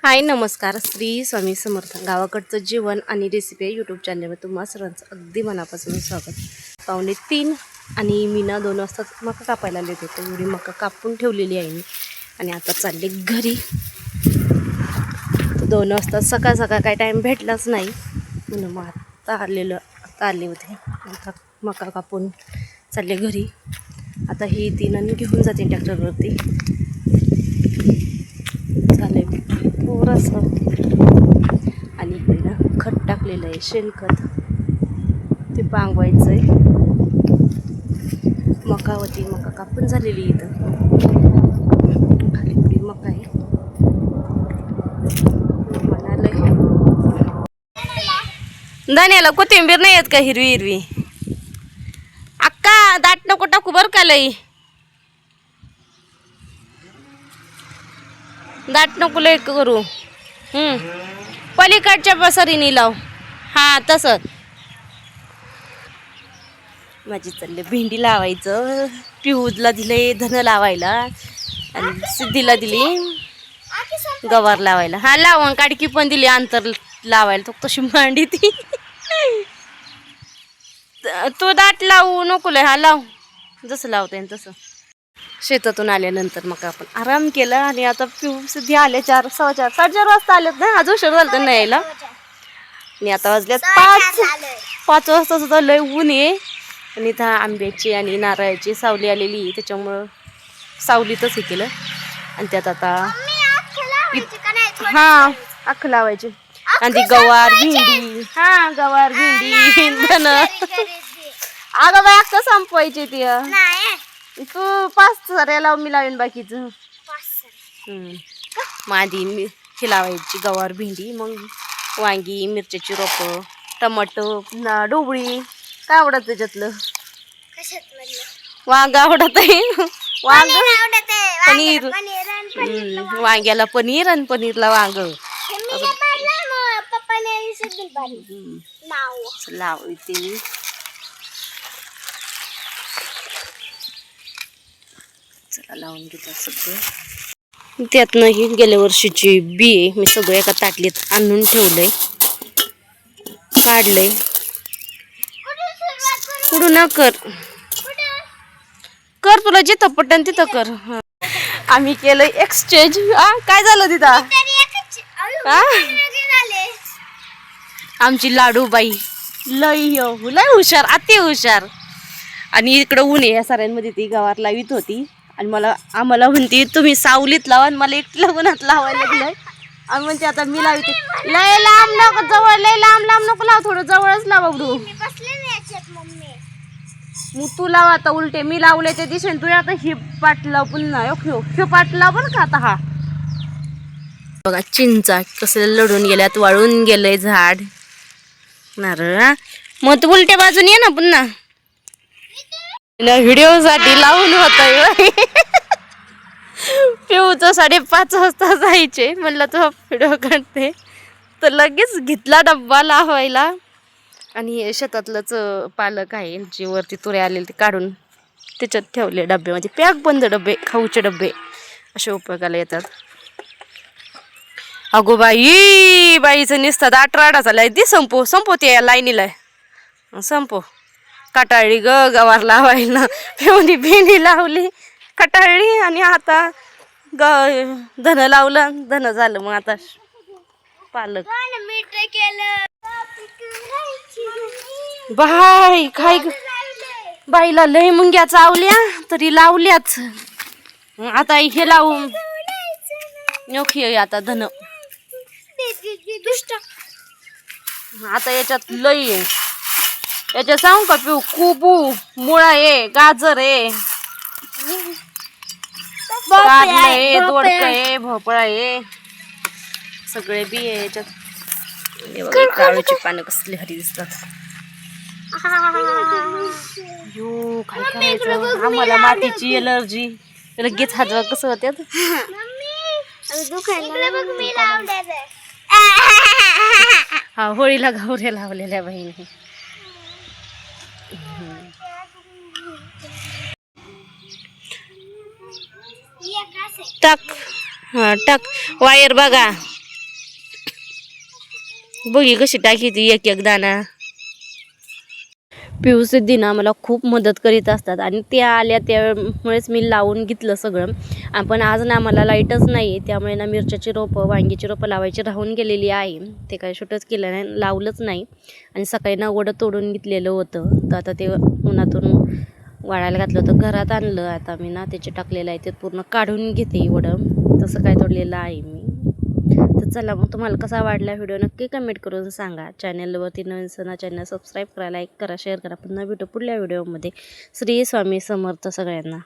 हाय नमस्कार. श्री स्वामी समर्थ. गावाकडचं जीवन आणि रेसिपी यूट्यूब चॅनलवर तुम्हा सर्वांचं अगदी मनापासून स्वागत. 2:45 आणि मी ना 2 वाजता मका कापायला आले होते. एवढी मका कापून ठेवलेली आहे मी आणि आता चालले घरी. 2 वाजता सकाळ काही टाईम भेटलाच नाही म्हणून मग आता आले होते. आता मका कापून चालले घरी. आता ही 3 घेऊन जाते ट्रॅक्टरवरती. झालं थोडंसं आणि इकडे ना खत टाकलेलं आहे, शेणखत. ते पांगवायचं आहे. मका कापून झालेली इथं. खाली पुढे मका आहे. दाण्याला कोथिंबीर नाही येत का हिरवी हिरवी? अक्का दाट नको टाकू बरं का लई. दाट नको लई करू. पलीकडच्या पसरीने लाव. हा तसं. माझी चालले भेंडी लावायचं. पिहूजला दिले धन लावायला आणि सिद्धीला दिली गवार लावायला. हा लावून काडकी पण दिली अंतर लावायला. तो तशी मांडी ती. तो दाट लावू नको लय. हा लाव जसं लावता येईल तसं. शेतातून आल्यानंतर मग आपण आराम केला आणि आता पिऊ सिद्धी आले 4, 4:15, 4:30 वाजता आलेत ना. अजून उशीर झाला त्यांना यायला. आणि आता वाजल्यात 5 वाजता सुद्धा लय ऊन आहे. आणि इथं आंब्याची आणि नारळाची सावली आलेली, त्याच्यामुळं सावलीतच हे केलं. आणि त्यात आता हा अख्ख लावायची. आणि ती गवार भेंडी. हा गवार भेंडी धन. अगं बाय अख्ख संपवायची ती. तू 5 साऱ्या लाव, मी लावेन बाकीचं. मग आधी हे लावायची गवार भेंडी, मग वांगी, मिरच्याची रोपं, टमाटो, ढोबळी. काय आवडत त्याच्यातलं? वांग आवडत आहे. वांग पनीर. वांग्याला पनीर आणि पनीरला वांग लावते. चला लावून घेतात सगळं. त्यातनं ही गेल्या वर्षीची बी आहे. मी सगळं एका ताटलीत आणून ठेवलंय, काढलंय. कुठं न कर तुला जिथं पटन तिथं कर. आम्ही केलंय एक्सचेंज. काय झालं तिथं? आमची लाडूबाई लय हुशार, अति हुशार. आणि इकडं ऊन आहे, या साऱ्यांमध्ये ती गवार लावित होती आणि आम्हाला म्हणते तुम्ही सावलीत लावा आणि मला एकटीला उन्हात लावायला लागलंय. आम्ही म्हणते आता मी लावते. लय लांब नको, जवळ लय लांब नको लाव, थोडं जवळच लावा. मग तू लाव आता उलटे. मी लावल्याच्या दिशेने तू आता ही पाट लाव पुन्हा. ह्यो पाट लाव बरं का आता. हा बघा चिंचा कसं लढून गेल्यात, वाळून गेलंय झाड. नारळ मग तू उलट्या बाजून ये ना पुन्हा. व्हिडिओ साठी लावून होतय. पिऊचं 5:30 वाजता जायचे. म्हणलं तो व्हिडिओ काढते तर लगेच घेतला डब्बा लावायला. आणि शेतातलंच पालक आहे, जे वरती तुरे आलेले ते काढून त्याच्यात ठेवले डब्यामध्ये. पॅक बंद डबे, खाऊचे डबे असे उपयोगाला येतात. अगो बाईचं निसतात 18 झालाय. ती संपवते या लाईनीला. संपव. कटाळली गवार लावायला. पिवणी भेंडी लावली, कटाळली. आणि आता धन लावलं, धन झालं. मग आता पालक. बाई काय बाईला लय मुंग्या चावल्या तरी लावल्याच. आता हे लावून आता धन. आता याच्यात लय आहे. याच्यात सांगू का पिऊ? कुबू, मुळा आहे, गाजर आहे, कारलं आहे, दोडकं आहे, भोपळा आहे, सगळे बी आहे याच्यात. काळूची पानं कसली हरी दिसतात. काय करायचं? आम्हाला मातीची एलर्जी. लगेच हातवा कसं होत्यात. हा होळीला गावऱ्या लावलेल्या बहिणी. टाक. हा टाक. वायर बघा. बघी कशी टाकी ती एक एक दाना. पिऊस दिना मला खूप मदत करीत असतात आणि त्या आल्या त्यामुळेच मी लावून घेतलं सगळं. पण आज ना मला लाईटच नाही, त्यामुळे ना मिरच्याची रोपं वांगीची रोपं लावायची राहून गेलेली आहे. ते काय शूटच केलं नाही, लावलंच नाही. आणि सकाळी ना वडं तोडून घेतलेलं होतं, तर आता ते उन्हातून वाळायला घातलं होतं, घरात आणलं. आता मी ना त्याचे टाकलेलं आहे ते पूर्ण काढून घेते वडं. तसं काय तोडलेलं आहे मी. तर चला मग तुम्हाला कसा वाटला व्हिडिओ नक्की कमेंट करून सांगा. चॅनलवरती नवीन असताना चॅनल सबस्क्राईब करा, लाईक करा, शेअर करा. पुन्हा भेटू पुढल्या व्हिडिओमध्ये. श्री स्वामी समर्थ सगळ्यांना.